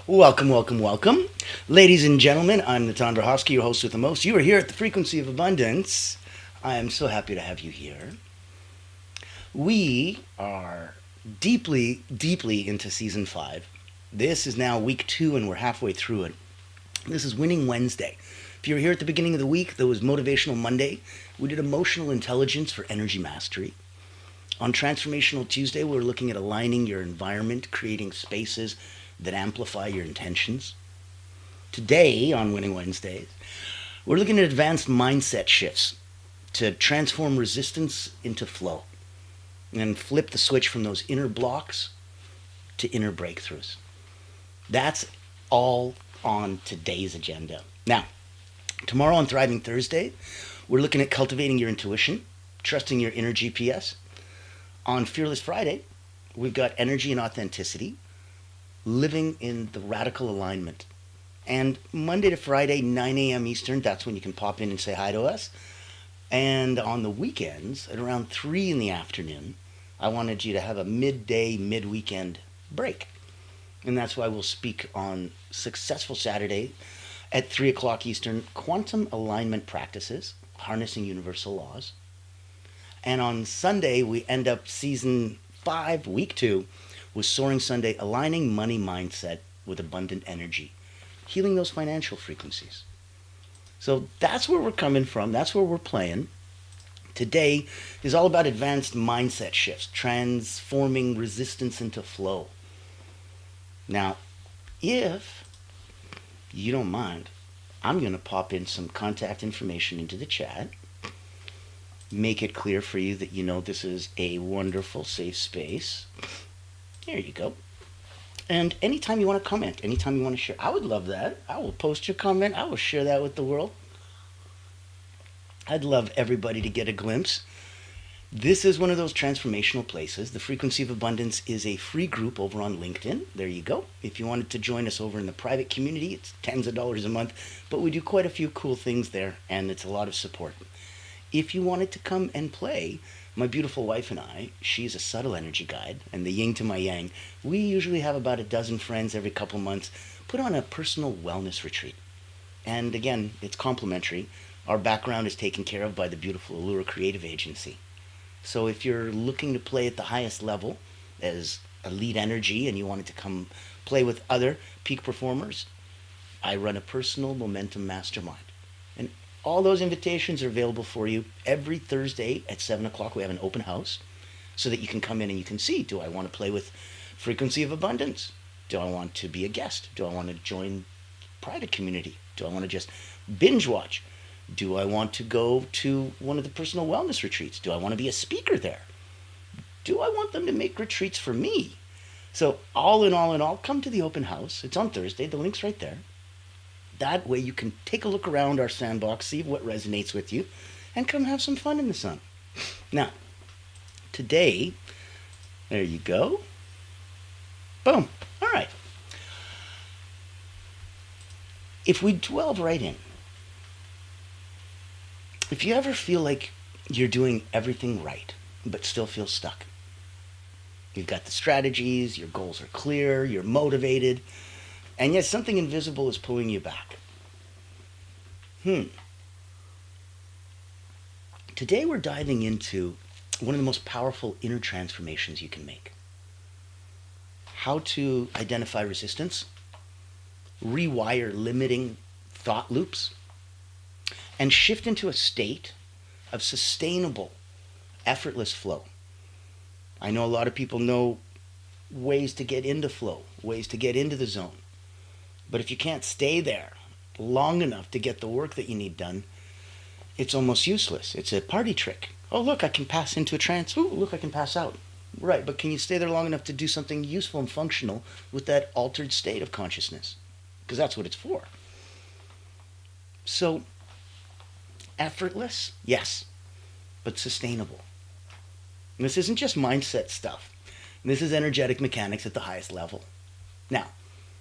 Welcome, welcome, welcome. Ladies and gentlemen, I'm Natan Verhovsky, your host with the most. You are here at the Frequency of Abundance. I am so happy to have you here. We are deeply, deeply into season 5. This is now week 2 and we're halfway through it. This is Winning Wednesday. If you were here at the beginning of the week, there was Motivational Monday. We did Emotional Intelligence for Energy Mastery. On Transformational Tuesday, we were looking at aligning your environment, creating spaces that amplify your intentions. Today, on Winning Wednesdays, we're looking at advanced mindset shifts to transform resistance into flow and flip the switch from those inner blocks to inner breakthroughs. That's all on today's agenda. Now, tomorrow on Thriving Thursday, we're looking at cultivating your intuition, trusting your inner GPS. On Fearless Friday, we've got energy and authenticity, living in the radical alignment. And Monday to Friday, 9 a.m. Eastern, that's when you can pop in and say hi to us. And on the weekends, at around 3 in the afternoon, I wanted you to have a midday, mid-weekend break. And that's why we'll speak on Successful Saturday at 3 o'clock Eastern, Quantum Alignment Practices, Harnessing Universal Laws. And on Sunday, we end up season 5, week 2, with Soaring Sunday, aligning money mindset with abundant energy, healing those financial frequencies. So that's where we're coming from. That's where we're playing. Today is all about advanced mindset shifts, transforming resistance into flow. Now, if you don't mind, I'm going to pop in some contact information into the chat. Make it clear for you that you know this is a wonderful, safe space. There you go. And anytime you want to comment, anytime you want to share, I would love that. I will post your comment. I will share that with the world. I'd love everybody to get a glimpse. This is one of those transformational places. The Frequency of Abundance is a free group over on LinkedIn. There you go. If you wanted to join us over in the private community, it's tens of dollars a month, but we do quite a few cool things there, and it's a lot of support. If you wanted to come and play, my beautiful wife and I, she's a subtle energy guide, and the yin to my yang, we usually have about a dozen friends every couple months put on a personal wellness retreat. And again, it's complimentary. Our background is taken care of by the beautiful Allure Creative Agency. So if you're looking to play at the highest level as a lead energy and you wanted to come play with other peak performers, I run a personal momentum mastermind. And all those invitations are available for you every Thursday at 7 o'clock. We have an open house so that you can come in and you can see, do I want to play with Frequency of Abundance? Do I want to be a guest? Do I want to join private community? Do I want to just binge watch? Do I want to go to one of the personal wellness retreats? Do I want to be a speaker there? Do I want them to make retreats for me? So all in all, come to the open house. It's on Thursday. The link's right there. That way you can take a look around our sandbox, see what resonates with you, and come have some fun in the sun. Now, today, there you go. Boom. All right. If we delve right in, if you ever feel like you're doing everything right, but still feel stuck, you've got the strategies, your goals are clear, you're motivated, and yet something invisible is pulling you back. Today we're diving into one of the most powerful inner transformations you can make. How to identify resistance, rewire limiting thought loops, and shift into a state of sustainable, effortless flow. I know a lot of people know ways to get into flow, ways to get into the zone. But if you can't stay there long enough to get the work that you need done, it's almost useless. It's a party trick. Oh, look, I can pass into a trance. Ooh, look, I can pass out. Right, but can you stay there long enough to do something useful and functional with that altered state of consciousness? Because that's what it's for. So, effortless? Yes, but sustainable. And this isn't just mindset stuff. This is energetic mechanics at the highest level. Now,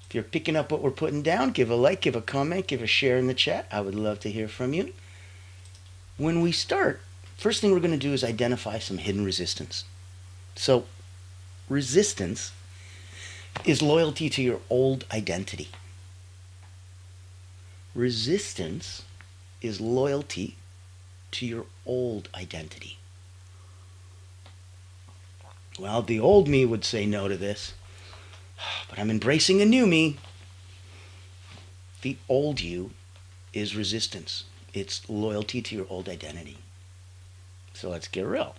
if you're picking up what we're putting down, give a like, give a comment, give a share in the chat. I would love to hear from you. When we start, first thing we're going to do is identify some hidden resistance. So, resistance is loyalty to your old identity. Resistance is loyalty to your old identity. Well, the old me would say no to this, but I'm embracing a new me. The old you is resistance. It's loyalty to your old identity. So let's get real.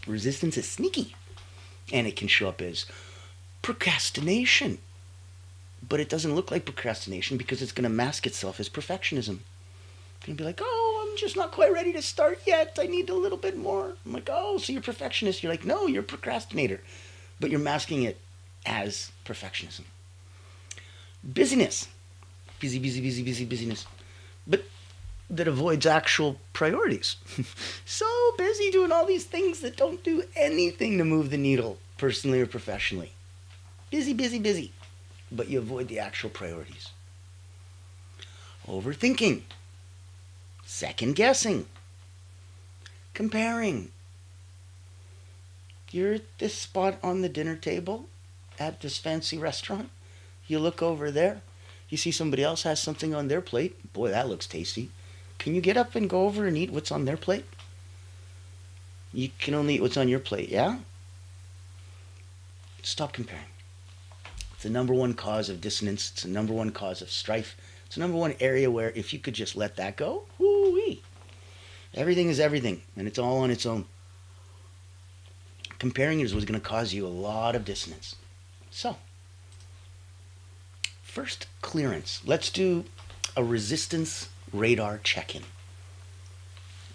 Resistance is sneaky, and it can show up as procrastination. But it doesn't look like procrastination because it's going to mask itself as perfectionism. It's going to be like, oh, I'm just not quite ready to start yet. I need a little bit more. I'm like, oh, so you're perfectionist. You're like, no, you're a procrastinator. But you're masking it as perfectionism. Busyness. Busyness. But that avoids actual priorities. So busy doing all these things that don't do anything to move the needle, personally or professionally. Busy. But you avoid the actual priorities. Overthinking. Second guessing. Comparing. You're at this spot on the dinner table at this fancy restaurant. You look over there. You see somebody else has something on their plate. Boy, that looks tasty. Can you get up and go over and eat what's on their plate? You can only eat what's on your plate, yeah? Stop comparing. It's the number one cause of dissonance. It's the number one cause of strife. It's the number one area where if you could just let that go, whoo-wee. Everything is everything, and it's all on its own. Comparing is what's going to cause you a lot of dissonance. So, first, clearance. Let's do a resistance radar check-in.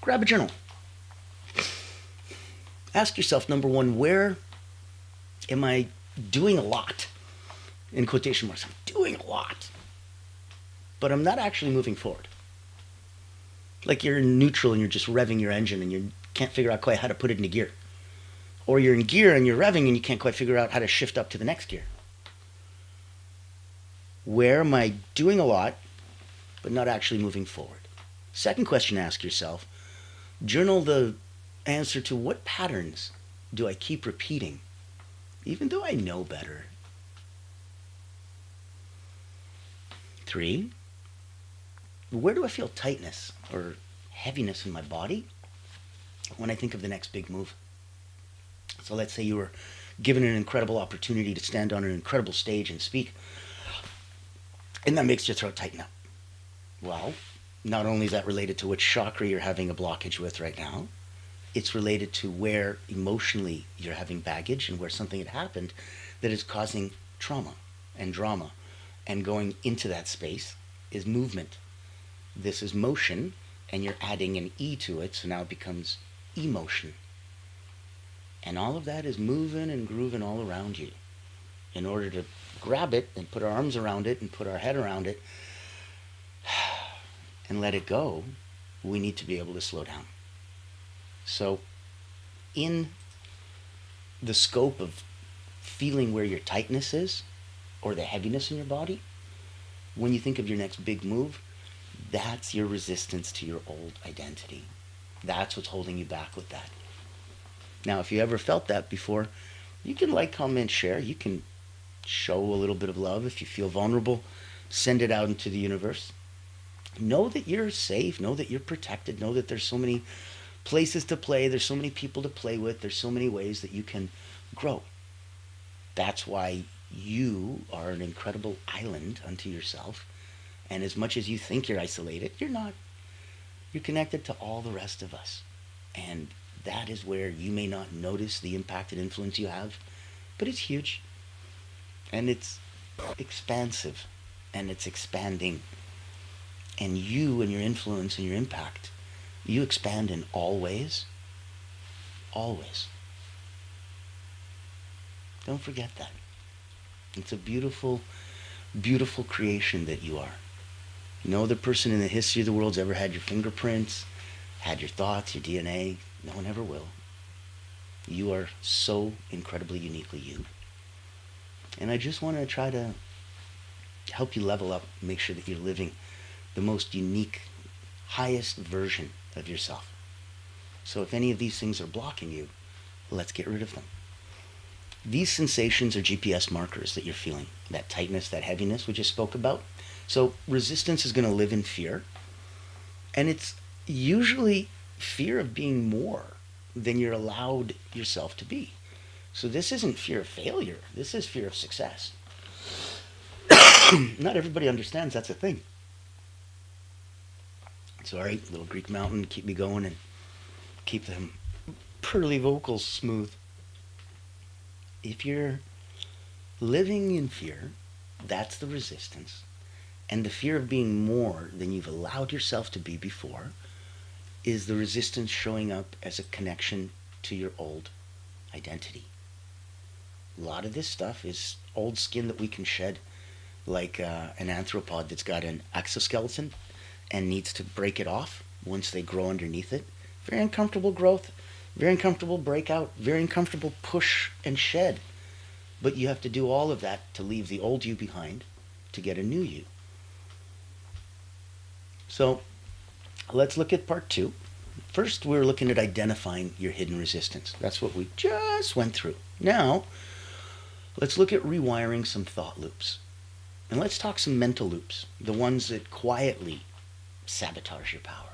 Grab a journal. Ask yourself, number one, where am I doing a lot? In quotation marks, I'm doing a lot. But I'm not actually moving forward. Like you're in neutral and you're just revving your engine and you can't figure out quite how to put it into gear. Or you're in gear and you're revving and you can't quite figure out how to shift up to the next gear. Where am I doing a lot, but not actually moving forward? Second question to ask yourself, journal the answer to what patterns do I keep repeating, even though I know better? 3, where do I feel tightness or heaviness in my body when I think of the next big move? So let's say you were given an incredible opportunity to stand on an incredible stage and speak, and that makes your throat tighten up. Well, not only is that related to which chakra you're having a blockage with right now, it's related to where emotionally you're having baggage and where something had happened that is causing trauma and drama. And going into that space is movement. This is motion, and you're adding an E to it, so now it becomes emotion. And all of that is moving and grooving all around you. In order to grab it and put our arms around it and put our head around it and let it go, we need to be able to slow down. So in the scope of feeling where your tightness is or the heaviness in your body, when you think of your next big move, that's your resistance to your old identity. That's what's holding you back with that. Now, if you ever felt that before, you can like, comment, share. You can show a little bit of love. If you feel vulnerable, send it out into the universe. Know that you're safe. Know that you're protected. Know that there's so many places to play. There's so many people to play with. There's so many ways that you can grow. That's why you are an incredible island unto yourself. And as much as you think you're isolated, you're not. You're connected to all the rest of us. And that is where you may not notice the impact and influence you have, but it's huge. And it's expansive. And it's expanding. And you and your influence and your impact, you expand in all ways. Always. Don't forget that. It's a beautiful, beautiful creation that you are. No other person in the history of the world's ever had your fingerprints, had your thoughts, your DNA. No one ever will. You are so incredibly uniquely you. And I just want to try to help you level up, make sure that you're living the most unique, highest version of yourself. So if any of these things are blocking you, let's get rid of them. These sensations are GPS markers that you're feeling, that tightness, that heaviness we just spoke about. So resistance is going to live in fear, and it's usually fear of being more than you're allowed yourself to be. So this isn't fear of failure, this is fear of success. Not everybody understands that's a thing. Sorry, little Greek mountain, keep me going and keep them pearly vocals smooth. If you're living in fear, that's the resistance. And the fear of being more than you've allowed yourself to be before is the resistance showing up as a connection to your old identity. A lot of this stuff is old skin that we can shed, like an arthropod that's got an exoskeleton and needs to break it off once they grow underneath it. Very uncomfortable growth, very uncomfortable breakout, very uncomfortable push and shed. But you have to do all of that to leave the old you behind to get a new you. So let's look at part 2. First, we're looking at identifying your hidden resistance. That's what we just went through. Now, let's look at rewiring some thought loops. And let's talk some mental loops, the ones that quietly sabotage your power.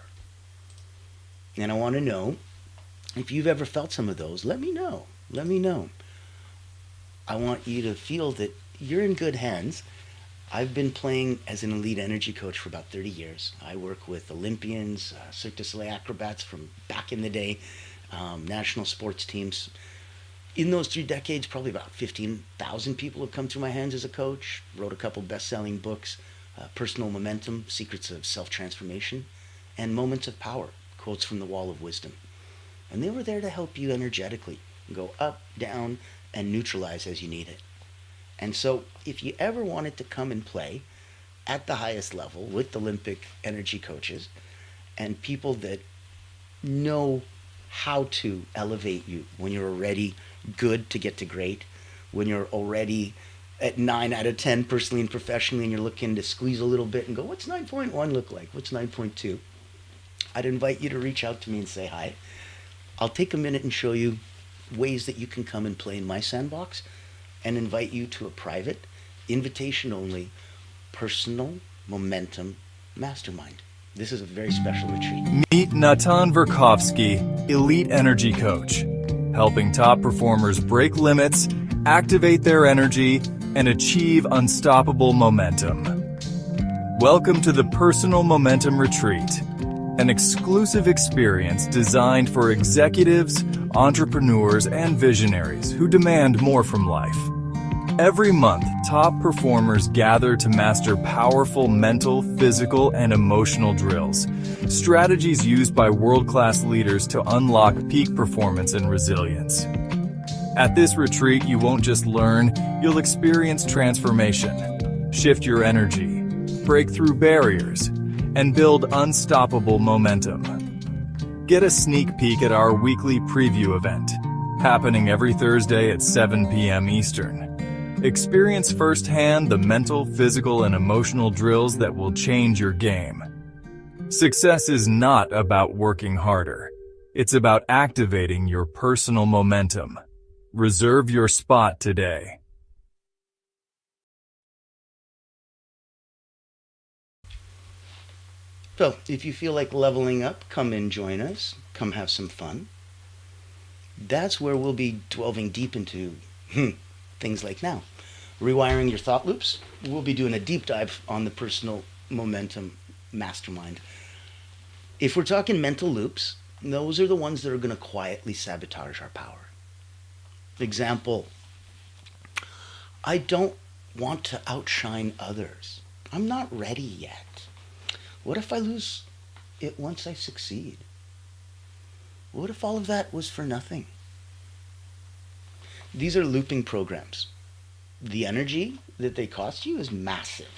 And I want to know, if you've ever felt some of those, let me know. Let me know. I want you to feel that you're in good hands. I've been playing as an elite energy coach for about 30 years. I work with Olympians, Cirque du Soleil acrobats from back in the day, national sports teams. In those 3 decades, probably about 15,000 people have come through my hands as a coach. Wrote a couple best-selling books, Personal Momentum, Secrets of Self-Transformation, and Moments of Power, Quotes from the Wall of Wisdom. And they were there to help you energetically go up, down, and neutralize as you need it. And so if you ever wanted to come and play at the highest level with Olympic energy coaches and people that know how to elevate you when you're already good to get to great, when you're already at 9 out of 10 personally and professionally, and you're looking to squeeze a little bit and go, what's 9.1 look like? What's 9.2? I'd invite you to reach out to me and say hi. I'll take a minute and show you ways that you can come and play in my sandbox, and invite you to a private, invitation-only, personal momentum mastermind. This is a very special retreat. Meet Natan Verkovsky, Elite Energy Coach, helping top performers break limits, activate their energy, and achieve unstoppable momentum. Welcome to the Personal Momentum Retreat, an exclusive experience designed for executives, entrepreneurs, and visionaries who demand more from life. Every month, top performers gather to master powerful mental, physical, and emotional drills, strategies used by world-class leaders to unlock peak performance and resilience. At this retreat, you won't just learn, you'll experience transformation, shift your energy, break through barriers, and build unstoppable momentum. Get a sneak peek at our weekly preview event, happening every Thursday at 7 p.m. Eastern. Experience firsthand the mental, physical, and emotional drills that will change your game. Success is not about working harder. It's about activating your personal momentum. Reserve your spot today. So, if you feel like leveling up, come and join us. Come have some fun. That's where we'll be delving deep into things like now. Rewiring your thought loops. We'll be doing a deep dive on the Personal Momentum Mastermind. If we're talking mental loops, those are the ones that are going to quietly sabotage our power. Example, I don't want to outshine others. I'm not ready yet. What if I lose it once I succeed? What if all of that was for nothing? These are looping programs. The energy that they cost you is massive.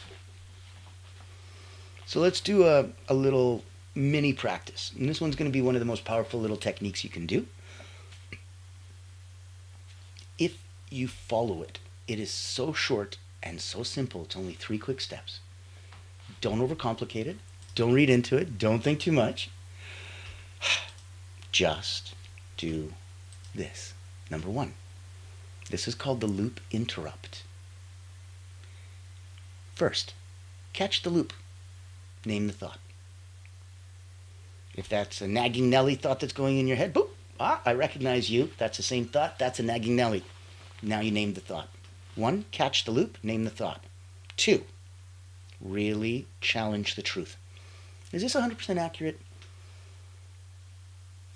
So let's do a little mini practice. And this one's going to be one of the most powerful little techniques you can do. If you follow it, it is so short and so simple. It's only 3 quick steps. Don't overcomplicate it. Don't read into it. Don't think too much. Just do this. Number 1. This is called the loop interrupt. First, catch the loop. Name the thought. If that's a nagging Nelly thought that's going in your head, boop, I recognize you. That's the same thought. That's a nagging Nelly. Now you name the thought. 1, catch the loop, name the thought. 2, really challenge the truth. Is this 100% accurate?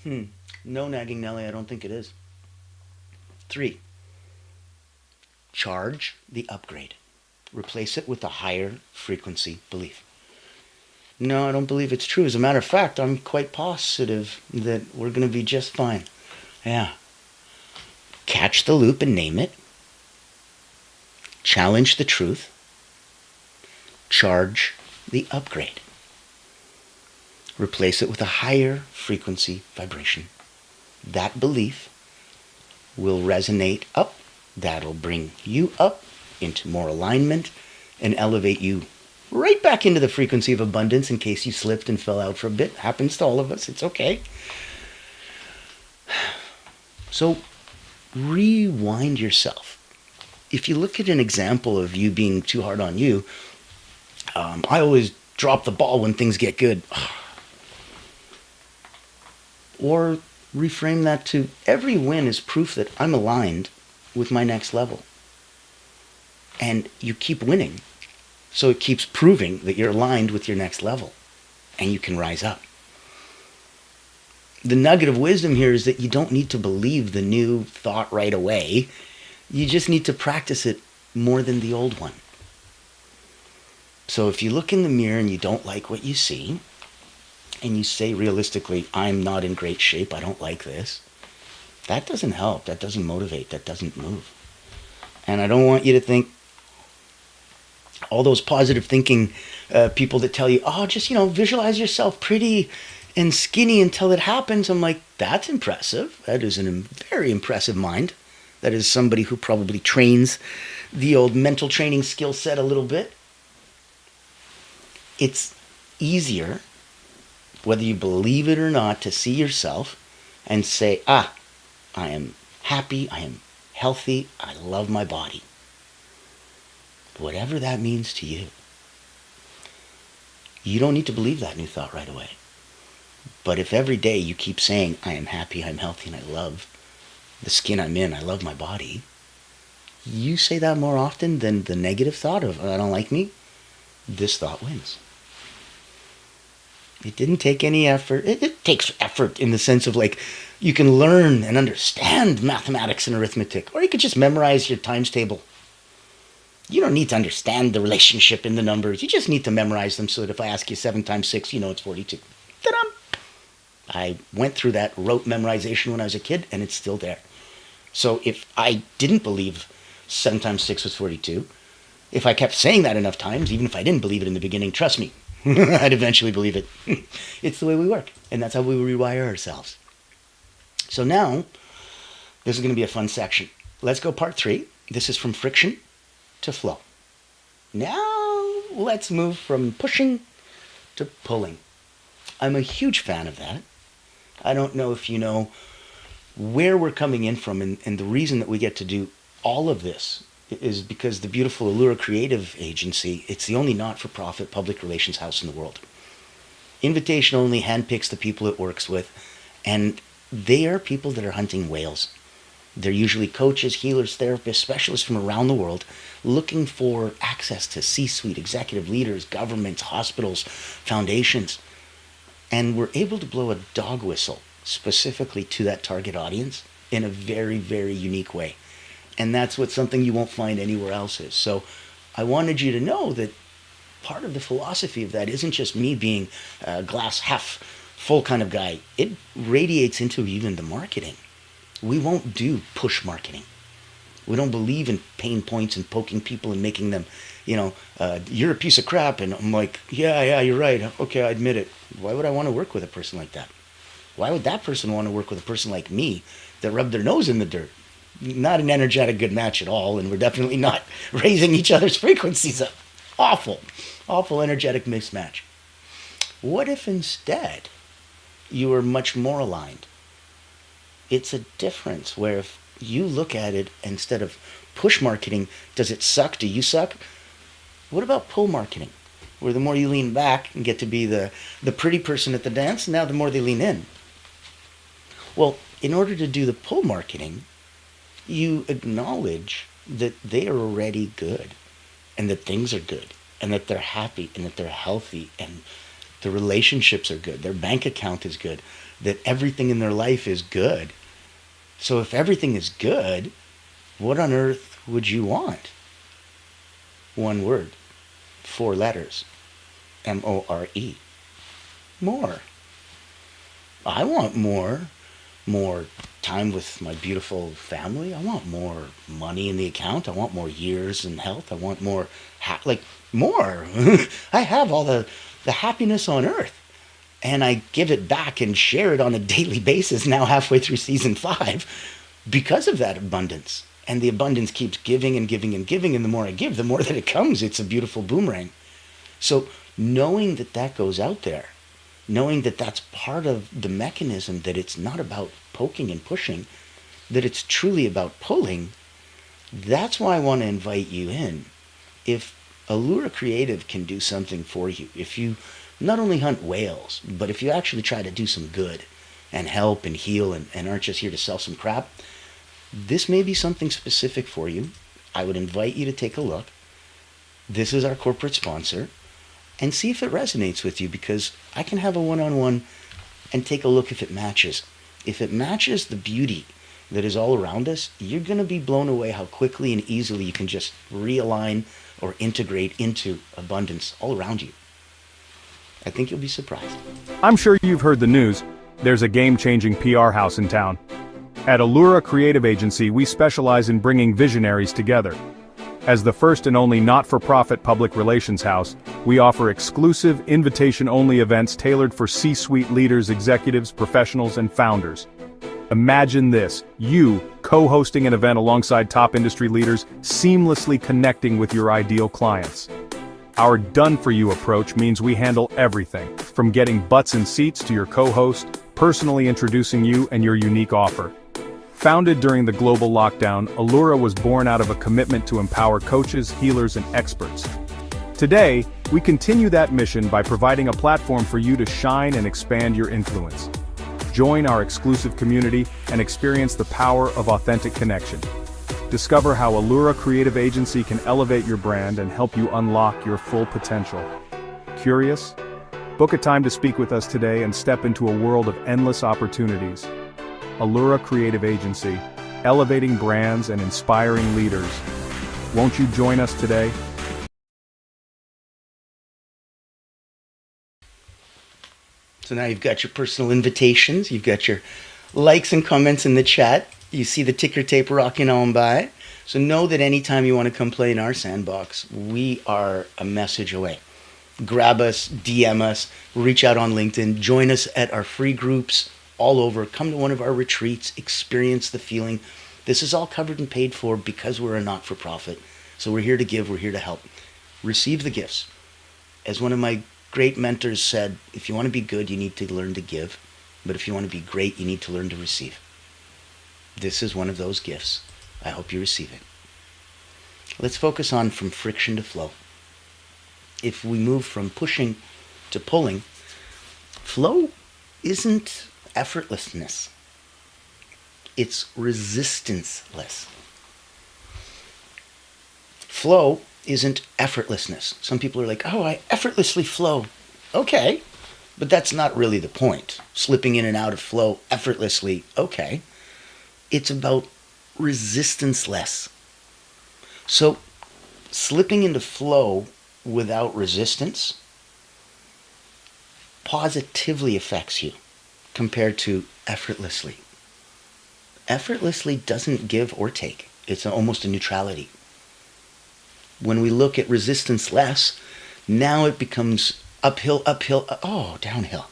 No, nagging Nelly, I don't think it is. 3, charge the upgrade. Replace it with a higher frequency belief. No, I don't believe it's true. As a matter of fact, I'm quite positive that we're going to be just fine. Yeah. Catch the loop and name it. Challenge the truth. Charge the upgrade. Replace it with a higher frequency vibration. That belief will resonate up. That'll bring you up into more alignment and elevate you right back into the frequency of abundance in case you slipped and fell out for a bit. Happens to all of us. It's okay. So rewind yourself. If you look at an example of you being too hard on you, I always drop the ball when things get good. Or reframe that to every win is proof that I'm aligned with my next level. And you keep winning. So it keeps proving that you're aligned with your next level and you can rise up. The nugget of wisdom here is that you don't need to believe the new thought right away. You just need to practice it more than the old one. So if you look in the mirror and you don't like what you see, and you say realistically, I'm not in great shape, I don't like this, that doesn't help, that doesn't motivate, that doesn't move. And I don't want you to think, all those positive thinking people that tell you, just, visualize yourself pretty and skinny until it happens. I'm like, that's impressive. That is a very impressive mind. That is somebody who probably trains the old mental training skill set a little bit. It's easier, whether you believe it or not, to see yourself and say, I am happy, I am healthy, I love my body. Whatever that means to you. You don't need to believe that new thought right away. But if every day you keep saying, I am happy, I'm healthy, and I love the skin I'm in, I love my body, you say that more often than the negative thought of, I don't like me, this thought wins. It didn't take any effort. It takes effort in the sense of you can learn and understand mathematics and arithmetic, or you could just memorize your times table. You don't need to understand the relationship in the numbers. You just need to memorize them so that if I ask you 7 times 6, you know it's 42. Ta-da! I went through that rote memorization when I was a kid, and it's still there. So if I didn't believe 7 times 6 was 42, if I kept saying that enough times, even if I didn't believe it in the beginning, trust me, I'd eventually believe it. It's the way we work, and that's how we rewire ourselves. So now, this is going to be a fun section. Let's go part 3. This is from friction to flow. Now, let's move from pushing to pulling. I'm a huge fan of that. I don't know if you know where we're coming in from, and the reason that we get to do all of this is because the beautiful Allura Creative Agency, it's the only not-for-profit public relations house in the world. Invitation only, handpicks the people it works with, and they are people that are hunting whales. They're usually coaches, healers, therapists, specialists from around the world looking for access to C-suite, executive leaders, governments, hospitals, foundations. And we're able to blow a dog whistle specifically to that target audience in a very, very unique way. And that's what something you won't find anywhere else is. So I wanted you to know that part of the philosophy of that isn't just me being a glass half full kind of guy. It radiates into even the marketing. We won't do push marketing. We don't believe in pain points and poking people and making them, you're a piece of crap. And I'm like, yeah, you're right. Okay, I admit it. Why would I want to work with a person like that? Why would that person want to work with a person like me that rubbed their nose in the dirt? Not an energetic good match at all, and we're definitely not raising each other's frequencies up. Awful energetic mismatch. What if instead you were much more aligned? It's a difference where if you look at it instead of push marketing. Does it suck? Do you suck? What about pull marketing? Where the more you lean back and get to be the pretty person at the dance, now the more they lean in. Well, in order to do the pull marketing, you acknowledge that they are already good and that things are good and that they're happy and that they're healthy and the relationships are good. Their bank account is good, that everything in their life is good. So if everything is good, what on earth would you want? One word, 4 letters, more. More. I want more. More time with my beautiful family. I want more money in the account. I want more years in health. I want more, more. I have all the happiness on earth. And I give it back and share it on a daily basis now halfway through season 5 because of that abundance. And the abundance keeps giving and giving and giving. And the more I give, the more that it comes. It's a beautiful boomerang. So knowing that that goes out there, knowing that that's part of the mechanism, that it's not about poking and pushing, that it's truly about pulling, that's why I want to invite you in. If Allura Creative can do something for you, if you not only hunt whales, but if you actually try to do some good and help and heal and aren't just here to sell some crap, this may be something specific for you. I would invite you to take a look. This is our corporate sponsor. And see if it resonates with you, because I can have a one-on-one and take a look if it matches. If it matches the beauty that is all around us, you're going to be blown away how quickly and easily you can just realign or integrate into abundance all around you. I think you'll be surprised. I'm sure you've heard the news. There's a game-changing PR house in town. At Allura Creative Agency, we specialize in bringing visionaries together. As the first and only not-for-profit public relations house, we offer exclusive, invitation-only events tailored for C-suite leaders, executives, professionals, and founders. Imagine this, you co-hosting an event alongside top industry leaders, seamlessly connecting with your ideal clients. Our done-for-you approach means we handle everything, from getting butts in seats to your co-host, personally introducing you and your unique offer. Founded during the global lockdown, Allura was born out of a commitment to empower coaches, healers, and experts. Today, we continue that mission by providing a platform for you to shine and expand your influence. Join our exclusive community and experience the power of authentic connection. Discover how Allura Creative Agency can elevate your brand and help you unlock your full potential. Curious? Book a time to speak with us today and step into a world of endless opportunities. Allura Creative Agency, elevating brands and inspiring leaders. Won't you join us today? So now you've got your personal invitations, you've got your likes and comments in the chat, you see the ticker tape rocking on by. So know that anytime you want to come play in our sandbox, we are a message away. Grab us, DM us, reach out on LinkedIn, join us at our free groups all over, come to one of our retreats, experience the feeling. This is all covered and paid for because we're a not-for-profit. So we're here to give, we're here to help. Receive the gifts. As one of my great mentors said, if you want to be good, you need to learn to give. But if you want to be great, you need to learn to receive. This is one of those gifts. I hope you receive it. Let's focus on from friction to flow. If we move from pushing to pulling, flow isn't effortlessness. It's resistanceless. Flow isn't effortlessness. Some people are like, oh, I effortlessly flow. Okay, but that's not really the point. Slipping in and out of flow effortlessly, okay. It's about resistanceless. So slipping into flow without resistance positively affects you compared to effortlessly. Effortlessly doesn't give or take. It's almost a neutrality. When we look at resistance-less, now it becomes uphill, downhill.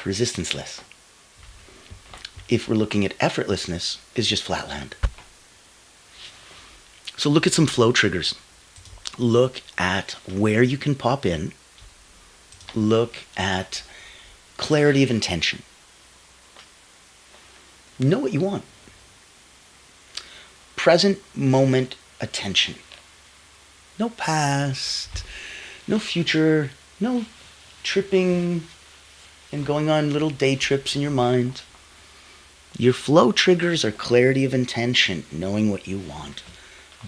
Resistance-less. If we're looking at effortlessness, it's just flat land. So look at some flow triggers. Look at where you can pop in. Look at clarity of intention. Know what you want. present moment attention. No past, no future, no tripping and going on little day trips in your mind. Your flow triggers are clarity of intention, knowing what you want,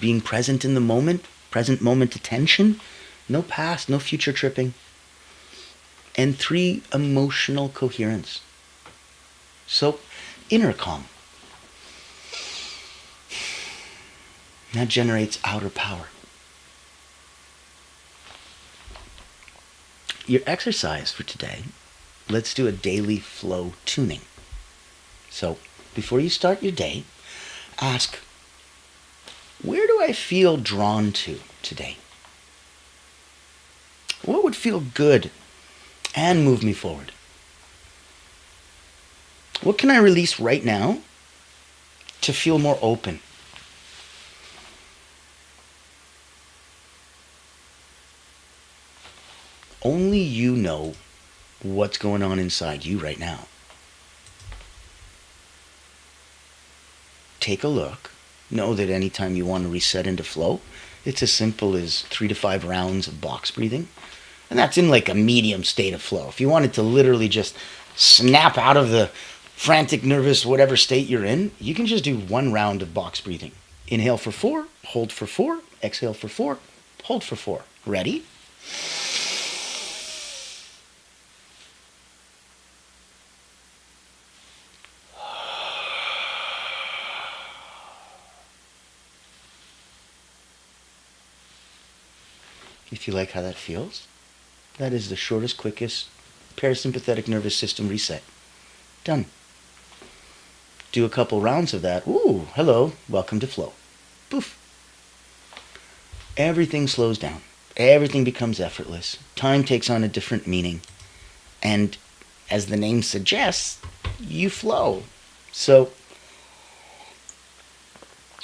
being present in the moment, present moment attention, no past, no future tripping. And 3, emotional coherence. So, inner calm. That generates outer power. Your exercise for today, let's do a daily flow tuning. So, before you start your day, ask, where do I feel drawn to today? What would feel good and move me forward? What can I release right now to feel more open? Only you know what's going on inside you right now. Take a look. Know that anytime you want to reset into flow, it's as simple as 3 to 5 rounds of box breathing. And that's in like a medium state of flow. If you wanted to literally just snap out of the frantic, nervous, whatever state you're in, you can just do 1 round of box breathing. Inhale for 4, hold for 4, exhale for 4, hold for 4. Ready? If you like how that feels, that is the shortest, quickest parasympathetic nervous system reset. Done. Do a couple rounds of that. Ooh, hello, welcome to flow. Poof. Everything slows down. Everything becomes effortless. Time takes on a different meaning. And as the name suggests, you flow. So,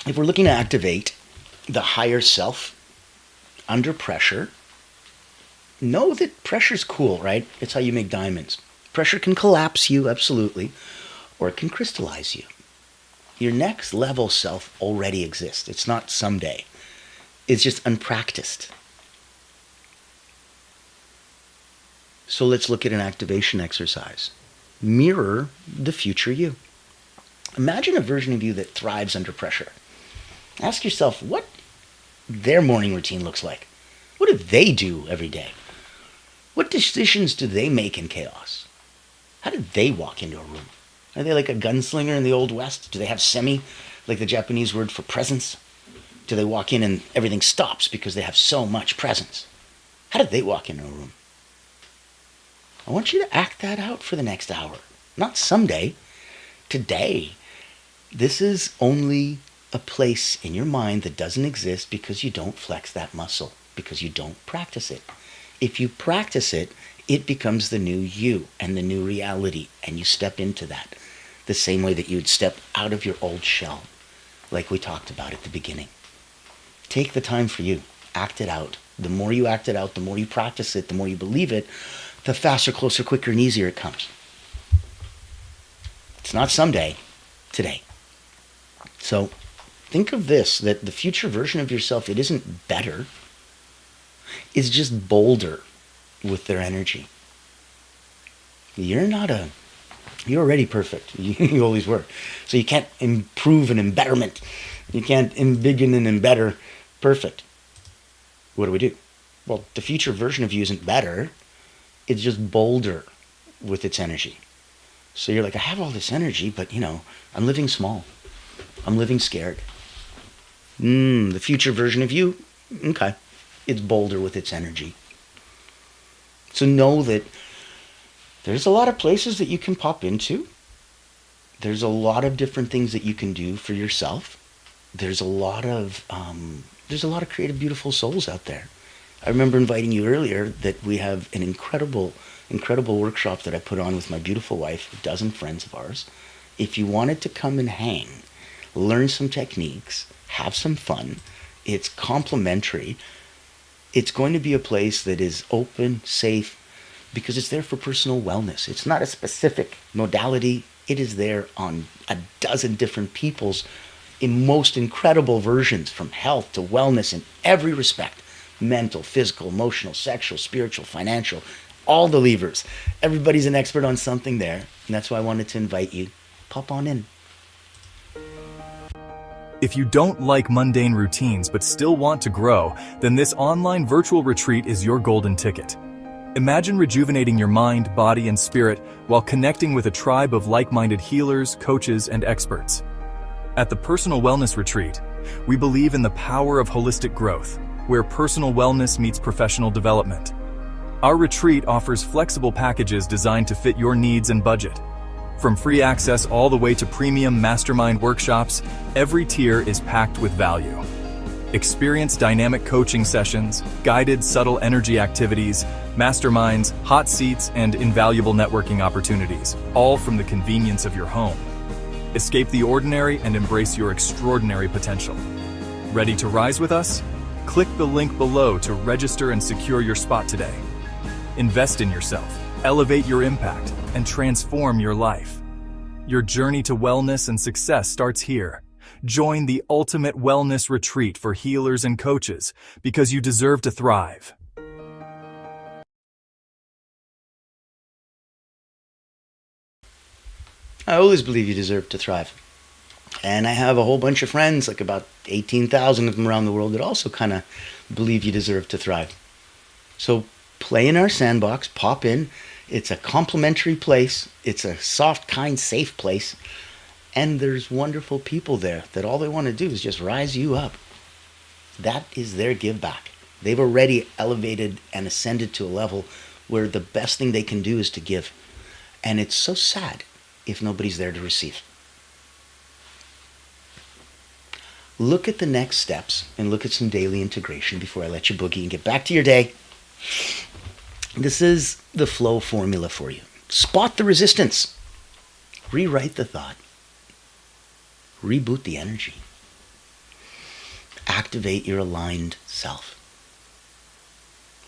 if we're looking to activate the higher self under pressure, know that pressure's cool, right? It's how you make diamonds. Pressure can collapse you, absolutely, or it can crystallize you. Your next level self already exists. It's not someday. It's just unpracticed. So let's look at an activation exercise. Mirror the future you. Imagine a version of you that thrives under pressure. Ask yourself what their morning routine looks like. What do they do every day? What decisions do they make in chaos? How do they walk into a room? Are they like a gunslinger in the Old West? Do they have semi, like the Japanese word for presence? Do they walk in and everything stops because they have so much presence? How do they walk into a room? I want you to act that out for the next hour. Not someday. Today. This is only a place in your mind that doesn't exist because you don't flex that muscle, because you don't practice it. If you practice it, it becomes the new you and the new reality, and you step into that the same way that you would step out of your old shell, like we talked about at the beginning. Take the time for you. Act it out. The more you act it out, the more you practice it, the more you believe it, the faster, closer, quicker, and easier it comes. It's not someday, today. So think of this, that the future version of yourself, it isn't better. It's just bolder with their energy. You're already perfect. You always were. So you can't improve an embetterment. You can't embiggen and embetter perfect. What do? Well, the future version of you isn't better. It's just bolder with its energy. So you're like, I have all this energy, but I'm living small. I'm living scared. The future version of you, okay, it's bolder with its energy. So know that there's a lot of places that you can pop into. There's a lot of different things that you can do for yourself. There's a lot of creative, beautiful souls out there. I remember inviting you earlier that we have an incredible workshop that I put on with my beautiful wife, a dozen friends of ours. If you wanted to come and hang, learn some techniques, have some fun, it's complimentary. It's going to be a place that is open, safe, because it's there for personal wellness. It's not a specific modality. It is there on a dozen different people's in most incredible versions, from health to wellness in every respect: mental, physical, emotional, sexual, spiritual, financial, all the levers. Everybody's an expert on something there, and that's why I wanted to invite you. Pop on in. If you don't like mundane routines but still want to grow, then this online virtual retreat is your golden ticket. Imagine rejuvenating your mind, body, and spirit while connecting with a tribe of like-minded healers, coaches, and experts. At the Personal Wellness Retreat, we believe in the power of holistic growth, where personal wellness meets professional development. Our retreat offers flexible packages designed to fit your needs and budget. From free access all the way to premium mastermind workshops, every tier is packed with value. Experience dynamic coaching sessions, guided subtle energy activities, masterminds, hot seats, and invaluable networking opportunities, all from the convenience of your home. Escape the ordinary and embrace your extraordinary potential. Ready to rise with us? Click the link below to register and secure your spot today. Invest in yourself, elevate your impact, and transform your life. Your journey to wellness and success starts here. Join the ultimate wellness retreat for healers and coaches, because you deserve to thrive. I always believe you deserve to thrive. And I have a whole bunch of friends, like about 18,000 of them around the world, that also kind of believe you deserve to thrive. So play in our sandbox, pop in. It's a complimentary place. It's a soft, kind, safe place. And there's wonderful people there that all they want to do is just rise you up. That is their give back. They've already elevated and ascended to a level where the best thing they can do is to give. And it's so sad if nobody's there to receive. Look at the next steps and look at some daily integration before I let you boogie and get back to your day. This is the flow formula for you. Spot the resistance. Rewrite the thought. Reboot the energy. Activate your aligned self.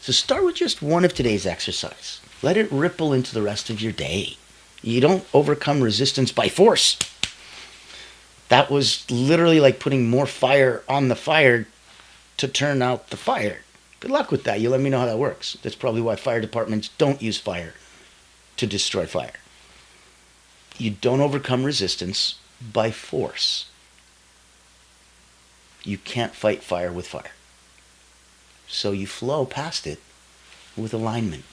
So start with just one of today's exercise. Let it ripple into the rest of your day. You don't overcome resistance by force. That was literally like putting more fire on the fire to turn out the fire. Good luck with that. You let me know how that works. That's probably why fire departments don't use fire to destroy fire. You don't overcome resistance by force. You can't fight fire with fire. So you flow past it with alignment.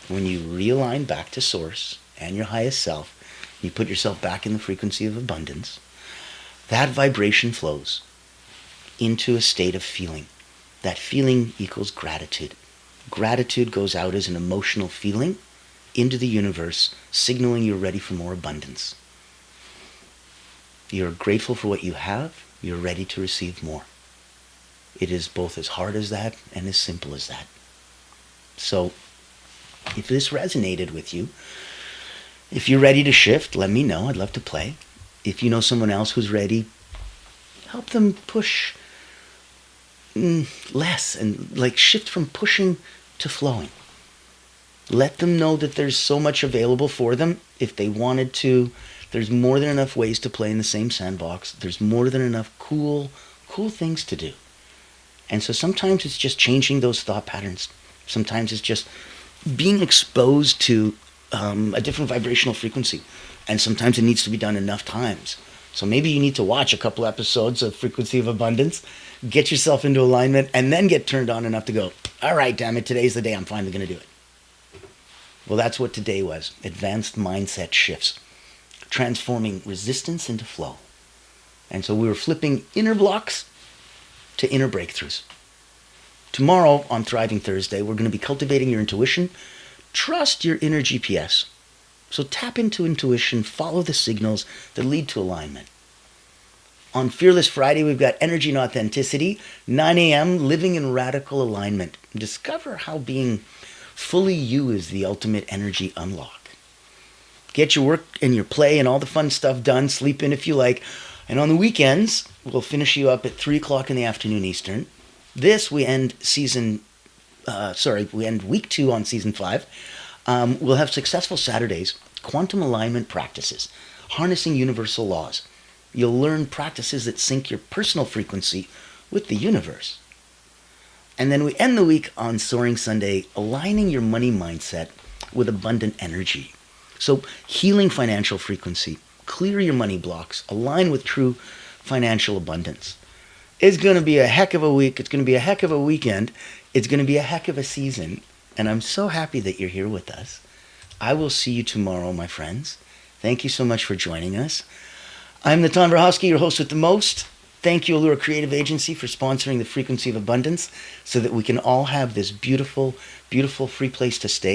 When you realign back to source and your highest self, you put yourself back in the frequency of abundance. That vibration flows into a state of feeling. That feeling equals gratitude. Gratitude goes out as an emotional feeling into the universe, signaling you're ready for more abundance. You're grateful for what you have. You're ready to receive more. It is both as hard as that and as simple as that. So, if this resonated with you, if you're ready to shift, let me know. I'd love to play. If you know someone else who's ready, help them push less and like shift from pushing to flowing. Let them know that there's so much available for them. If they wanted to, there's more than enough ways to play in the same sandbox. There's more than enough cool things to do. And so sometimes it's just changing those thought patterns. Sometimes it's just being exposed to a different vibrational frequency. And sometimes it needs to be done enough times. So maybe you need to watch a couple episodes of Frequency of Abundance, get yourself into alignment, and then get turned on enough to go, all right, damn it, today's the day I'm finally going to do it. Well, that's what today was. Advanced mindset shifts. Transforming resistance into flow. And so we were flipping inner blocks to inner breakthroughs. Tomorrow on Thriving Thursday, we're going to be cultivating your intuition. Trust your inner GPS. So tap into intuition, follow the signals that lead to alignment. On Fearless Friday, we've got Energy and Authenticity, 9 a.m., Living in Radical Alignment. Discover how being fully you is the ultimate energy unlock. Get your work and your play and all the fun stuff done. Sleep in if you like. And on the weekends, we'll finish you up at 3 o'clock in the afternoon Eastern. We end week 2 on season 5. We'll have successful Saturdays, quantum alignment practices, harnessing universal laws. You'll learn practices that sync your personal frequency with the universe. And then we end the week on Soaring Sunday, aligning your money mindset with abundant energy. So, healing financial frequency, clear your money blocks, align with true financial abundance. It's going to be a heck of a week. It's going to be a heck of a weekend. It's going to be a heck of a season. And I'm so happy that you're here with us. I will see you tomorrow, my friends. Thank you so much for joining us. I'm Natan Verhovsky, your host with the most. Thank you, Allura Creative Agency, for sponsoring the Frequency of Abundance so that we can all have this beautiful, beautiful free place to stay